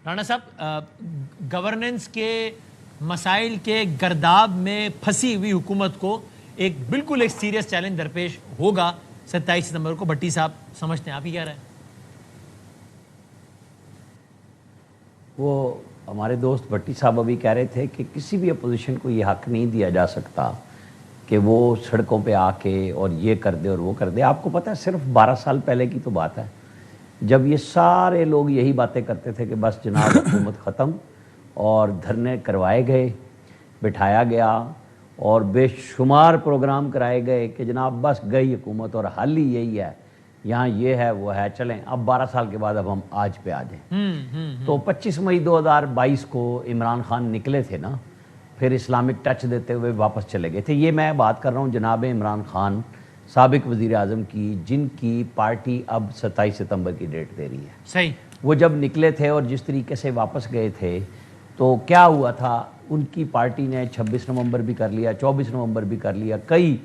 رانا صاحب گورننس کے مسائل کے گرداب میں پھنسی ہوئی حکومت کو ایک بالکل ایک سیریس چیلنج درپیش ہوگا 27 ستمبر کو. بھٹی صاحب سمجھتے ہیں آپ ہی کیا رہے ہیں؟ وہ ہمارے دوست بھٹی صاحب ابھی کہہ رہے تھے کہ کسی بھی اپوزیشن کو یہ حق نہیں دیا جا سکتا کہ وہ سڑکوں پہ آ کے اور یہ کر دے اور وہ کر دے. آپ کو پتہ ہے صرف 12 سال پہلے کی تو بات ہے جب یہ سارے لوگ یہی باتیں کرتے تھے کہ بس جناب حکومت ختم، اور دھرنے کروائے گئے، بٹھایا گیا اور بے شمار پروگرام کرائے گئے کہ جناب بس گئی حکومت اور حل ہی یہی ہے، یہاں یہ ہے وہ ہے، چلیں اب 12 سال کے بعد اب ہم آج پہ آ جائیں. تو 25 مئی 2022 کو عمران خان نکلے تھے نا، پھر اسلامک ٹچ دیتے ہوئے واپس چلے گئے تھے. یہ میں بات کر رہا ہوں جناب عمران خان سابق وزیر اعظم کی، جن کی پارٹی اب 27 ستمبر کی ڈیٹ دے رہی ہے. صحیح. وہ جب نکلے تھے اور جس طریقے سے واپس گئے تھے تو کیا ہوا تھا، ان کی پارٹی نے 26 نومبر بھی کر لیا، 24 نومبر بھی کر لیا، کئی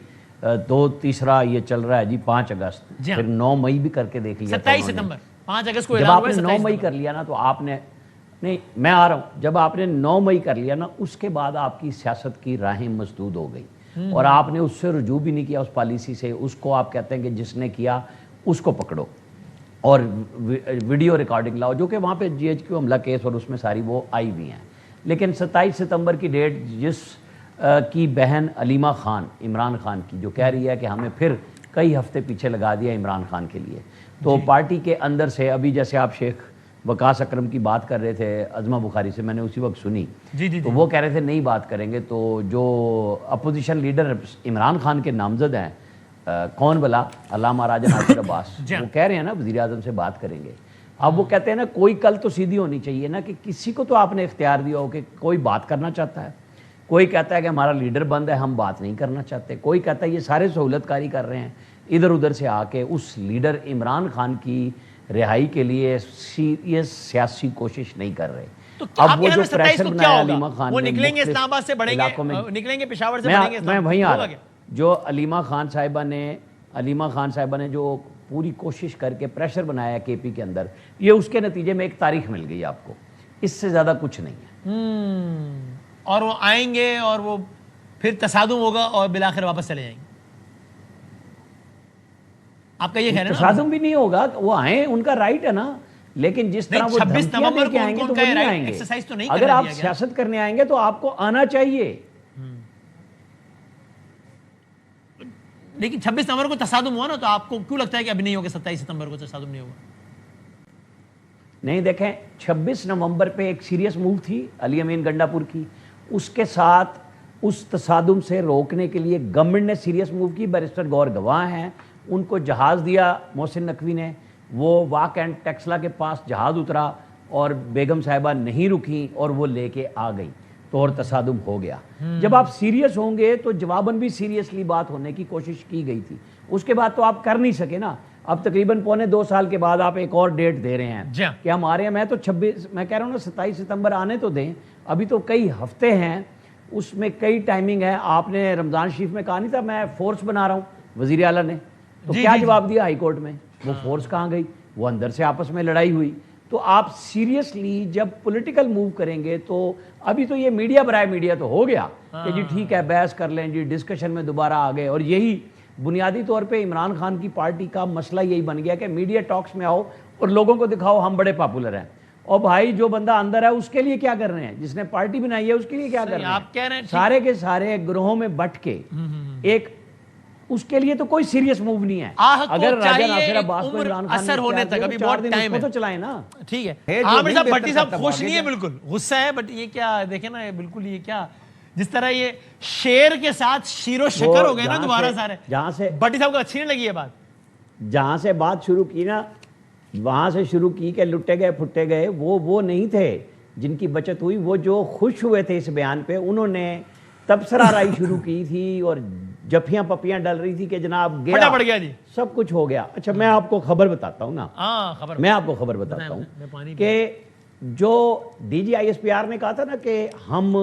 تیسرا یہ چل رہا ہے جی 5 اگست، پھر 9 مئی بھی کر کے دیکھ لیا. 27 ستمبر 5 اگست کو جب آپ نے 9 مئی کر لیا نا تو آپ نے، نہیں میں آ رہا ہوں، جب آپ نے 9 مئی کر لیا نا اس کے بعد آپ کی سیاست کی راہیں مسدود ہو گئی اور آپ نے اس سے رجوع بھی نہیں کیا اس پالیسی سے. اس کو آپ کہتے ہیں کہ جس نے کیا اس کو پکڑو اور ویڈیو ریکارڈنگ لاؤ، جو کہ وہاں پہ GHQ حملہ کیس اور اس میں ساری وہ آئی ہوئی ہیں. لیکن 27 ستمبر کی ڈیٹ جس کی بہن علیمہ خان عمران خان کی جو کہہ رہی ہے کہ ہمیں پھر کئی ہفتے پیچھے لگا دیا عمران خان کے لیے، تو پارٹی کے اندر سے ابھی جیسے آپ شیخ وقاص اکرم کی بات کر رہے تھے عظمہ بخاری سے، میں نے اسی وقت سنی تو وہ کہہ رہے تھے نہیں بات کریں گے. تو جو اپوزیشن لیڈر عمران خان کے نامزد ہیں کون بلا، علامہ راجہ ناصر عباس، وہ کہہ رہے ہیں نا وزیر اعظم سے بات کریں گے. اب وہ کہتے ہیں نا کوئی کل تو سیدھی ہونی چاہیے نا، کہ کسی کو تو آپ نے اختیار دیا ہو کہ کوئی بات کرنا چاہتا ہے، کوئی کہتا ہے کہ ہمارا لیڈر بند ہے ہم بات نہیں کرنا چاہتے، کوئی کہتا ہے یہ سارے سہولت کاری کر رہے ہیں ادھر ادھر سے آ کے اس لیڈر عمران خان کی رہائی کے لیے یہ سیاسی کوشش نہیں کر رہے. اب وہ جو پریشر بنایا علیمہ خان نے، وہ نکلیں گے اسلام آباد سے بڑھیں گے، نکلیں گے پشاور سے بڑھیں گے، میں وہیں آ رہا ہوں. جو علیمہ خان صاحبہ نے جو پوری کوشش کر کے پریشر بنایا KP کے اندر، یہ اس کے نتیجے میں ایک تاریخ مل گئی آپ کو، اس سے زیادہ کچھ نہیں ہے. اور وہ آئیں گے اور وہ پھر تصادم ہوگا اور بالآخر واپس چلے جائیں گے. آپ کا یہ خیال ہے نا؟ تصادم بھی نہیں ہوگا، وہ آئیں ان کا رائٹ ہے نا، لیکن جس طرح وہ 26 دھمکیاں دے کے آئیں گے تو وہ نہیں آئیں گے. اگر آپ سیاست کرنے آئیں گے تو آپ کو آنا چاہیے. لیکن 26 نومبر کو تصادم ہوا نا، تو آپ کو کیوں لگتا ہے کہ ابھی نہیں ہوگا 27 ستمبر کو تصادم نہیں ہوگا؟ نہیں دیکھیں 26 نومبر پہ ایک سیریس موو تھی علی امین گنڈا پور کی، اس کے ساتھ اس تصادم سے روکنے کے لیے گورنمنٹ نے سیریس موو کی. بیرسٹر گور گواہ ہیں، ان کو جہاز دیا محسن نقوی نے، وہ واک اینڈ ٹیکسلا کے پاس جہاز اترا اور بیگم صاحبہ نہیں رکیں اور وہ لے کے آ گئی تو اور تصادم ہو گیا. جب آپ سیریس ہوں گے تو جواباً بھی سیریسلی بات ہونے کی کوشش کی گئی تھی، اس کے بعد تو آپ کر نہیں سکے نا. اب تقریباً 1.25 سال کے بعد آپ ایک اور ڈیٹ دے رہے ہیں کہ ہمارے یہاں، میں تو 26 میں کہہ رہا ہوں نا 27 ستمبر آنے تو دیں، ابھی تو کئی ہفتے ہیں، اس میں کئی ٹائمنگ ہے. آپ نے رمضان شریف میں کہا نہیں تھا میں فورس بنا رہا ہوں وزیر اعلیٰ نے، تو کیا جواب دیا ہائی کورٹ میں؟ وہ فورس کہاں گئی؟ وہ اندر سے آپس میں لڑائی ہوئی. تو آپ سیریسلی جب پولیٹیکل موو کریں گے تو ابھی تو یہ میڈیا برائے میڈیا تو ہو گیا کہ جی ٹھیک ہے بحث کر لیں جی، ڈسکشن میں دوبارہ آ گئے. اور یہی بنیادی طور پہ عمران خان کی پارٹی کا مسئلہ یہی بن گیا کہ میڈیا ٹاکس میں آؤ اور لوگوں کو دکھاؤ ہم بڑے پاپولر ہیں. اور بھائی جو بندہ اندر ہے اس کے لیے کیا کر رہے ہیں، جس نے پارٹی بنائی ہے اس کے لیے کیا کر رہے ہیں؟ سارے کے سارے گروہوں میں بٹ کے ایک، اس کے لیے تو کوئی سیریس موو نہیں ہے. اگر راجہ ناصر عباس کو عمران خان اثر ہونے تک ابھی بہت ٹائم ہے تو چلائیں نا. ٹھیک ہے عامر صاحب، بھٹی صاحب خوش نہیں ہے، بالکل غصہ ہے، بٹ یہ کیا دیکھیں نا، بالکل یہ کیا جس طرح یہ شیر کے ساتھ شیر و شکر ہو گئے نا دوبارہ سارے. جہاں سے بھٹی صاحب کو اچھی نہیں لگی یہ بات، جہاں سے بات شروع کی نا، وہاں سے شروع کی کہ لٹے گئے پھٹے گئے، وہ نہیں تھے جن کی بچت ہوئی. وہ جو خوش ہوئے تھے اس بیان پہ، انہوں نے تبصرہ رائی شروع کی تھی اور جفیاں پپیاں ڈل رہی تھی کہ جناب گیا پڑ گیا جی، سب کچھ ہو گیا. اچھا میں آپ کو خبر بتاتا ہوں نا، میں آپ کو خبر بتاتا ہوں کہ جو DGISPR نے کہا تھا نا کہ ہم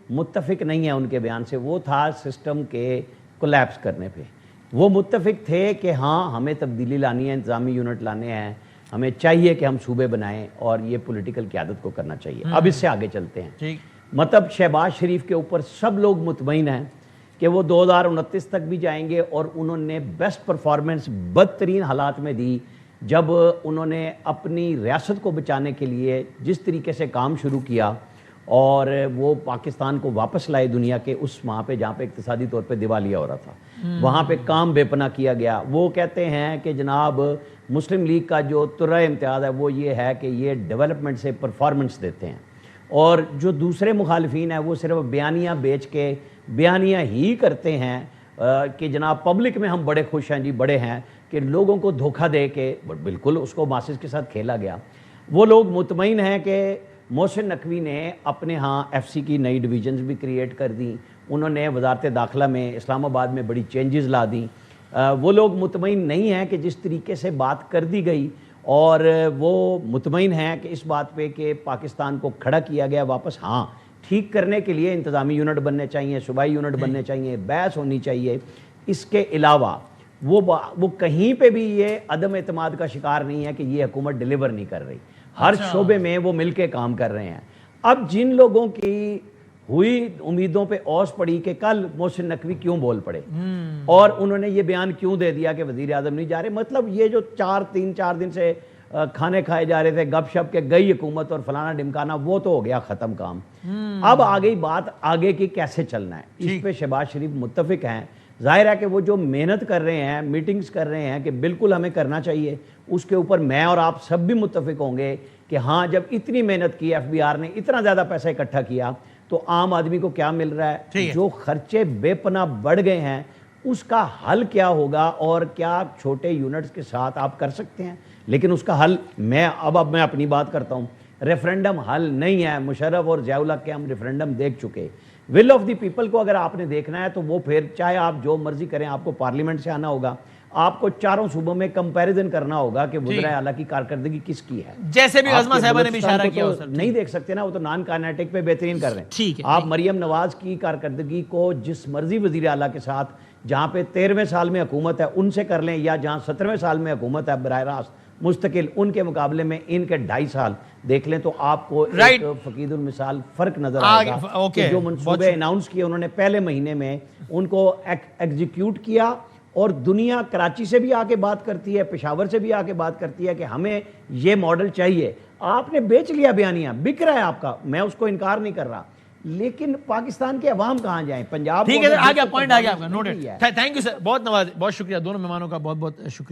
متفق نہیں ہیں ان کے بیان سے، وہ تھا سسٹم کے کولیپس کرنے پہ. وہ متفق تھے کہ ہاں ہمیں تبدیلی لانی ہے، انتظامی یونٹ لانے ہیں، ہمیں چاہیے کہ ہم صوبے بنائیں اور یہ پولیٹیکل قیادت کو کرنا چاہیے. اب اس سے آگے چلتے ہیں. ٹھیک. مطلب شہباز شریف کے اوپر سب لوگ مطمئن ہیں کہ وہ 2029 تک بھی جائیں گے, اور انہوں نے بیسٹ پرفارمنس بدترین حالات میں دی جب انہوں نے اپنی ریاست کو بچانے کے لیے جس طریقے سے کام شروع کیا, اور وہ پاکستان کو واپس لائے دنیا کے اس وہاں پہ جہاں پہ اقتصادی طور پہ دیوالیہ ہو رہا تھا. وہاں پہ کام بے پناہ کیا گیا. وہ کہتے ہیں کہ جناب مسلم لیگ کا جو ترہ امتیاز ہے وہ یہ ہے کہ یہ ڈیولپمنٹ سے پرفارمنس دیتے ہیں, اور جو دوسرے مخالفین ہیں وہ صرف بیانیاں بیچ کے بیانیاں ہی کرتے ہیں کہ جناب پبلک میں ہم بڑے خوش ہیں جی, بڑے ہیں, کہ لوگوں کو دھوکہ دے کے بالکل اس کو ماسز کے ساتھ کھیلا گیا. وہ لوگ مطمئن ہیں کہ محسن نقوی نے اپنے ہاں ایف سی کی نئی ڈویژنز بھی کریٹ کر دیں, انہوں نے وزارت داخلہ میں اسلام آباد میں بڑی چینجز لا دیں. وہ لوگ مطمئن نہیں ہیں کہ جس طریقے سے بات کر دی گئی, اور وہ مطمئن ہیں کہ اس بات پہ کہ پاکستان کو کھڑا کیا گیا واپس. ہاں, ٹھیک کرنے کے لیے انتظامی یونٹ بننے چاہیے, صوبائی یونٹ بننے چاہیے, بحث ہونی چاہیے. اس کے علاوہ وہ کہیں پہ بھی یہ عدم اعتماد کا شکار نہیں ہے کہ یہ حکومت ڈیلیور نہیں کر رہی. ہر شعبے میں وہ مل کے کام کر رہے ہیں. اب جن لوگوں کی ہوئی امیدوں پہ اوس پڑی کہ کل محسن نقوی کیوں بول پڑے اور انہوں نے یہ بیان کیوں دے دیا کہ وزیر اعظم نہیں جا رہے, مطلب یہ جو 4 دن سے کھانے کھائے جا رہے تھے گپ شپ کے گئی حکومت اور فلانا ڈمکانا, وہ تو ہو گیا ختم کام. اب آ گئی بات آگے کی کیسے چلنا ہے. اس پہ شہباز شریف متفق ہیں. ظاہر ہے کہ وہ جو محنت کر رہے ہیں, میٹنگز کر رہے ہیں کہ بالکل ہمیں کرنا چاہیے, اس کے اوپر میں اور آپ سب بھی متفق ہوں گے کہ ہاں جب اتنی محنت کی, ایف بی آر نے اتنا زیادہ پیسہ اکٹھا کیا, تو عام آدمی کو کیا مل رہا ہے, جو خرچے بے پناہ بڑھ گئے ہیں اس کا حل کیا ہوگا, اور کیا چھوٹے یونٹس کے ساتھ آپ کر سکتے ہیں. لیکن اس کا حل میں اپنی بات کرتا ہوں, ریفرنڈم حل نہیں ہے. مشرف اور ضیاء الحق کے ہم ریفرنڈم دیکھ چکے. ول آف دی پیپل کو اگر آپ نے دیکھنا ہے تو وہ پھر چاہے آپ جو مرضی کریں, آپ کو پارلیمنٹ سے آنا ہوگا, آپ کو چاروں صوبوں میں کمپیریزن کرنا ہوگا کہ وزراء اعلیٰ کی کارکردگی کس کی ہے. جیسے بھی عظمہ صاحبہ نے بھی اشارہ کیا, نہیں دیکھ سکتے نا, وہ تو نان کائنیٹک پہ بہترین کر رہے ہیں. آپ مریم نواز کی کارکردگی کو جس مرضی وزیر اعلیٰ کے ساتھ جہاں پہ 13ویں سال میں حکومت ہے ان سے کر لیں, یا جہاں 17ویں سال میں حکومت ہے براہ راست مستقل, ان کے مقابلے میں ان کے 2.5 سال دیکھ لیں تو آپ کو ایک فقید المثال فرق نظر آئے گا. کہ جو منصوبے اناؤنس کیے انہوں نے پہلے مہینے میں ان کو ایگزیکیوٹ کیا, اور دنیا کراچی سے بھی آ کے بات کرتی ہے, پشاور سے بھی آ کے بات کرتی ہے کہ ہمیں یہ ماڈل چاہیے. آپ نے بیچ لیا بیانیہ, بک رہا ہے آپ کا, میں اس کو انکار نہیں کر رہا, لیکن پاکستان کے عوام کہاں جائیں. پنجاب ٹھیک ہے, آ گیا پوائنٹ, آ گیا آپ کا, نوٹڈ. تھینک یو سر, بہت شکریہ. دونوں مہمانوں کا بہت شکریہ.